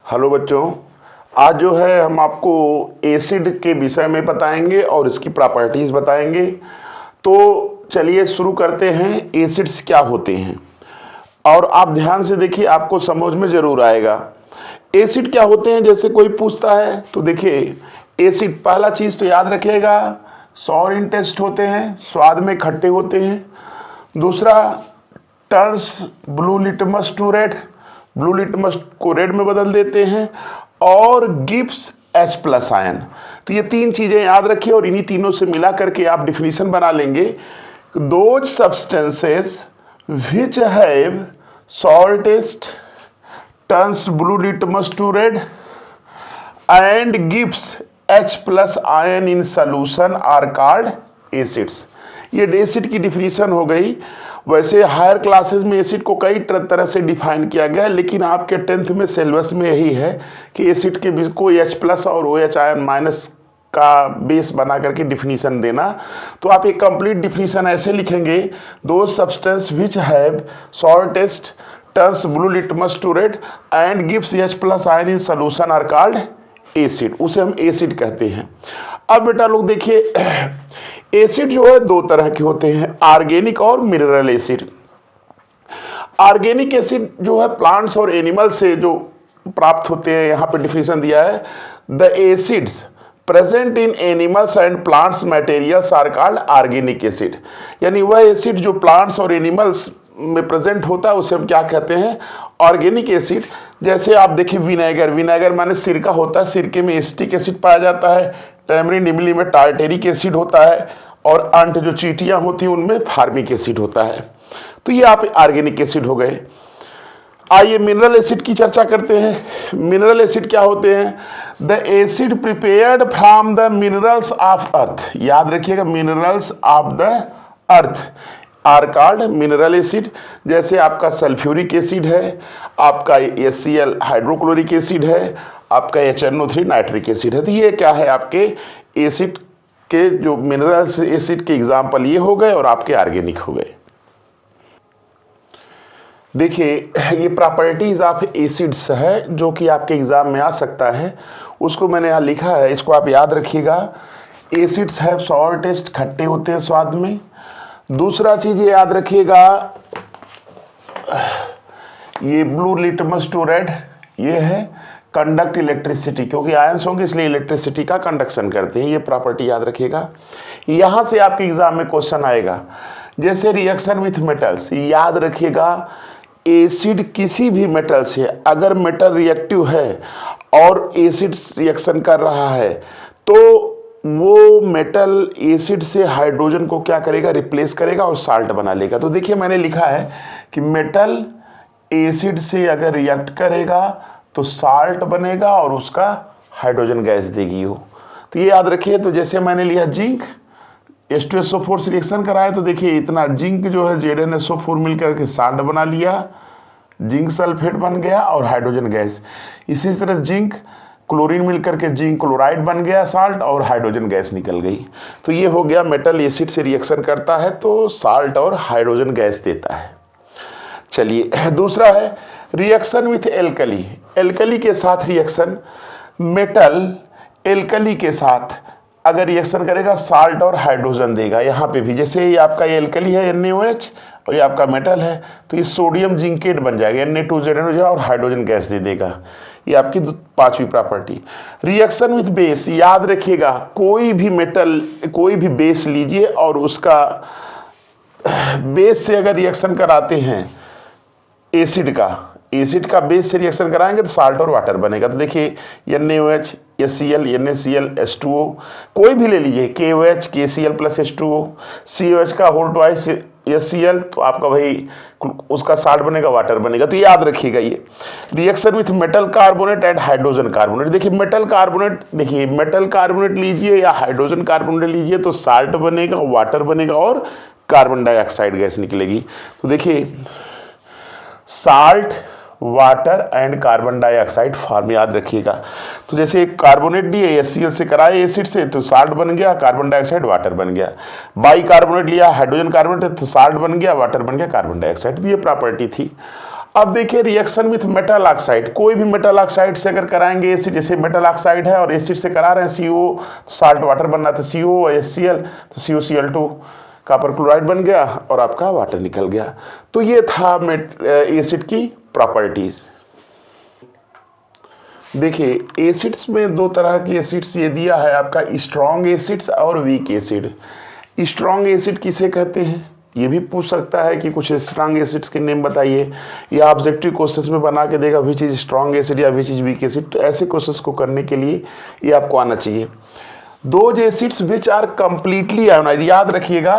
Hello बच्चों, आज जो है हम आपको एसिड के विषय में बताएंगे और इसकी प्रॉपर्टीज़ बताएंगे। तो चलिए शुरू करते हैं। एसिड्स क्या होते हैं और आप ध्यान से देखिए, आपको समझ में ज़रूर आएगा। एसिड क्या होते हैं, जैसे कोई पूछता है तो देखिए, एसिड पहला चीज़ तो याद रखिएगा, सॉर इन टेस्ट होते हैं, स्वाद में खट्टे होते हैं। दूसरा, turns blue litmus to red, blue litmus को रेड में बदल देते हैं, और गिव्स H+ आयन। तो ये तीन चीज़ें याद रखिए और इन्हीं तीनों से मिला करके आप डिफिनीशन बना लेंगे। Those substances which have salt taste, turns blue litmus to red and gives H+ ion in solution are called acids. ये एसिड की डिफिनीशन हो गई। वैसे हायर क्लासेस में एसिड को कई तरह से डिफाइन किया गया है, लेकिन आपके 10th में सिलेबस में यही है कि एसिड के बीच को H+ और OH आयन माइनस का बेस बना करके डिफिनीशन देना। तो आप एक कंप्लीट डिफिनीशन ऐसे लिखेंगे, those substance which have salt taste, turns blue litmus to red and gives H+ ion in solution are called acid. उसे हम एसिड कहते हैं। अब बेटा लोग देखिए, एसिड जो है दो तरह के होते हैं, ऑर्गेनिक और मिनरल एसिड। ऑर्गेनिक एसिड जो है प्लांट्स और एनिमल से जो प्राप्त होते हैं, यहाँ पे डिफिनेशन दिया है, the acids present in animals and plants materials are called organic acid. यानी वह एसिड जो प्लांट्स और एनिमल्स में प्रेजेंट होता है उसे हम क्या कहते हैं, ऑर्गेनिक एसिड। जैसे आप देखिए विनेगर, विनेगर माने सिरका होता है, सिरके में एसिटिक एसिड पाया जाता है, टैमरिंड इमली में टार्टेरिक एसिड होता है, और अंट जो चींटियां होती हैं उनमें फार्मिक एसिड होता है। तो ये आप ऑर्गेनिक एसिड हो गए। आइए मिनरल एसिड की चर्चा करते हैं। मिनरल एसिड क्या होते हैं, the acid prepared from the minerals of earth. याद रखिएगा, minerals of the earth are called mineral acid. जैसे आपका सल्फ्यूरिक एसिड है, आपका HCl हाइड्रोक्लोरिक एसिड है, आपका HNO3 नाइट्रिक एसिड है। तो ये क्या है, आपके एसिड के जो मिनरल्स एसिड के एग्जाम्पल ये हो गए और आपके ऑर्गेनिक हो गए। देखिए, ये प्रॉपर्टीज ऑफ एसिड्स है जो कि आपके एग्जाम में आ सकता है, उसको मैंने यहाँ लिखा है, इसको आप याद रखिएगा। एसिड्स हैव सॉर टेस्ट, खट्टे होते हैं स्वाद में। दूसरा चीज ये याद रखिएगा, ये ब्लू लिटमस टू रेड, ये है कंडक्ट इलेक्ट्रिसिटी, क्योंकि आयंस होंगे इसलिए इलेक्ट्रिसिटी का कंडक्शन करते हैं। ये प्रॉपर्टी याद रखिएगा। यहां से आपके एग्जाम में क्वेश्चन आएगा, जैसे रिएक्शन विथ मेटल्स। याद रखिएगा, एसिड किसी भी मेटल से, अगर मेटल रिएक्टिव है और एसिड रिएक्शन कर रहा है, तो वो मेटल एसिड से हाइड्रोजन को क्या करेगा, रिप्लेस करेगा और साल्ट बना लेगा। तो देखिए मैंने लिखा है कि मेटल एसिड से अगर रिएक्ट करेगा तो साल्ट बनेगा और उसका हाइड्रोजन गैस देगी वो। तो ये याद रखिए। तो जैसे मैंने लिया जिंक, H2SO4 से रिएक्शन कराया, तो देखिए इतना जिंक जो है ZnSO4 मिलकर के साल्ट बना लिया, जिंक सल्फेट बन गया और हाइड्रोजन गैस। इसी तरह जिंक क्लोरीन मिलकर के जिंक क्लोराइड बन गया साल्ट, और हाइड्रोजन गैस निकल गई। तो ये हो गया, मेटल एसिड से रिएक्शन करता है तो साल्ट और हाइड्रोजन गैस देता है। चलिए, दूसरा है रिएक्शन विथ एल्कली। एल्कली के साथ रिएक्शन, मेटल एल्कली के साथ अगर रिएक्शन करेगा साल्ट और हाइड्रोजन देगा। यहाँ पे भी जैसे ये आपका एल्कली है NaOH और ये आपका मेटल है, तो ये सोडियम जिंकेट बन जाएगा, Na2ZnO और हाइड्रोजन गैस दे देगा। ये आपकी पांचवी प्रॉपर्टी। रिएक्शन विथ बेस, याद रखिएगा, कोई भी मेटल, कोई भी बेस लीजिए और उसका बेस से अगर रिएक्शन कराते हैं एसिड का बेस से रिएक्शन कराएंगे तो साल्ट और वाटर बनेगा। तो देखिए NaOH, HCl, NaCl, H2O, कोई भी ले लीजिए, KOH, KCl + H2O, COH का होल ट्वाइस HCl, तो आपका भाई उसका साल्ट बनेगा, वाटर बनेगा। तो याद रखिएगा ये। Reaction with metal carbonate and hydrogen carbonate. देखिए मेटल कार्बोनेट, देखिए मेटल कार्बोनेट लीजिए या हाइड्रोजन कार्बोनेट लीजिए तो साल्ट बनेगा, वाटर बनेगा और कार्बन डाइऑक्साइड गैस निकलेगी। तो देखिए salt, water and carbon dioxide form याद रखिएगा। तो जैसे कार्बोनेट दिए HCl से कराए एसिड से तो साल्ट बन गया, कार्बन डाइऑक्साइड वाटर बन गया। बाई कार्बोनेट लिया हाइड्रोजन कार्बोनेट तो साल्ट बन गया, वाटर बन गया, कार्बन डाइऑक्साइड। तो ये प्रॉपर्टी थी। अब देखिए रिएक्शन विथ मेटल ऑक्साइड, कोई भी मेटल ऑक्साइड से अगर कराएंगे एसिड, जैसे मेटल ऑक्साइड है और एसिड से करा रहे हैं CO, साल्ट वाटर बनना, तो CO और HCl, तो CuCl2 कॉपर क्लोराइड बन गया और आपका वाटर निकल गया। तो ये था एसिड की प्रॉपर्टीज। देखिए एसिड्स में दो तरह की एसिड्स ये दिया है आपका, स्ट्रॉन्ग एसिड्स और वीक एसिड। स्ट्रॉन्ग एसिड किसे कहते हैं, ये भी पूछ सकता है कि कुछ स्ट्रॉन्ग एसिड्स के नेम बताइए, या ऑब्जेक्टिव क्वेश्चन में बना के देगा विच इज स्ट्रॉन्ग एसिड या विच इज वीक एसिड। तो ऐसे क्वेश्चन को करने के लिए ये आपको आना चाहिए। Those acids which are completely ionised, याद रखिएगा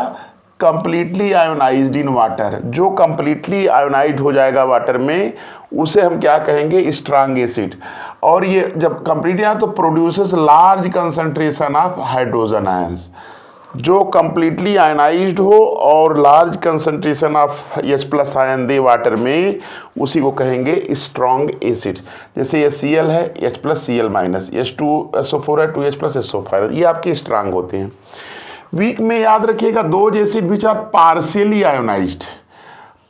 कंप्लीटली आयोनाइज्ड इन वाटर, जो कंप्लीटली आयोनाइज्ड हो जाएगा वाटर में उसे हम क्या कहेंगे, स्ट्रॉन्ग एसिड। और ये जब कंप्लीटली आए तो produces large concentration of hydrogen ions, जो कंप्लीटली आयनाइज्ड हो और large concentration of H+ ion they water में, उसी को कहेंगे स्ट्रॉन्ग एसिड। जैसे HCl है H+ Cl-, H2SO4 है 2H+ SO5, ये आपके स्ट्रॉन्ग होते हैं। वीक में याद रखिएगा those acid which are partially ionised,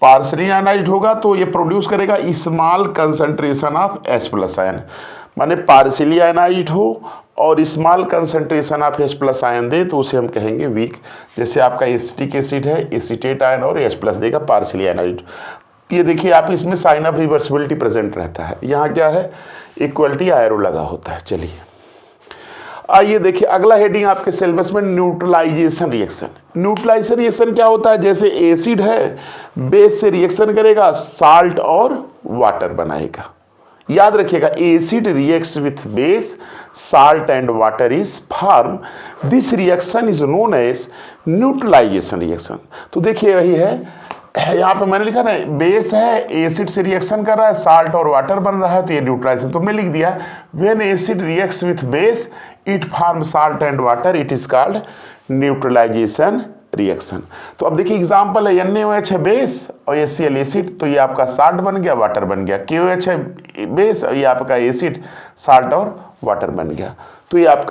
partially ionised होगा तो ये प्रोड्यूस करेगा small concentration of H+ ion, माने पार्शियली आयोनाइज्ड हो और small concentration of H+ ion दे तो उसे हम कहेंगे वीक। जैसे आपका एसिटिक एसिड है, एसीटेट आयन और H+ देगा, पार्शियली आयोनाइज्ड। ये देखिए आप इसमें साइन ऑफ रिवर्सिबिलिटी प्रेजेंट रहता है, यहाँ क्या है, इक्वलिटी आयरो लगा होता है। चलिए आइए देखिए अगला हेडिंग आपके सिलेबस में न्यूट्रलाइजेशन रिएक्शन। न्यूट्रलाइजेशन रिएक्शन क्या होता है, जैसे एसिड है बेस से रिएक्शन करेगा, साल्ट और वाटर बनाएगा। याद रखिएगा acid reacts with base, salt and water is form, this reaction is known as neutralisation reaction. तो देखिए वही है, यहाँ पे मैंने लिखा ना बेस है, एसिड से रिएक्शन कर रहा है, साल्ट और वाटर बन रहा है, तो ये न्यूट्रलाइजेशन। तो मैं लिख दिया when acid reacts with base it form salt and water, it is called neutralisation reaction. तो अब देखिए एग्जांपल है NaOH है बेस और HCl एसिड, तो ये आपका साल्ट बन गया, वाटर बन गया। KOH है बेस और ये आपका एसिड, साल्ट और वाटर बन गया। तो ये आपका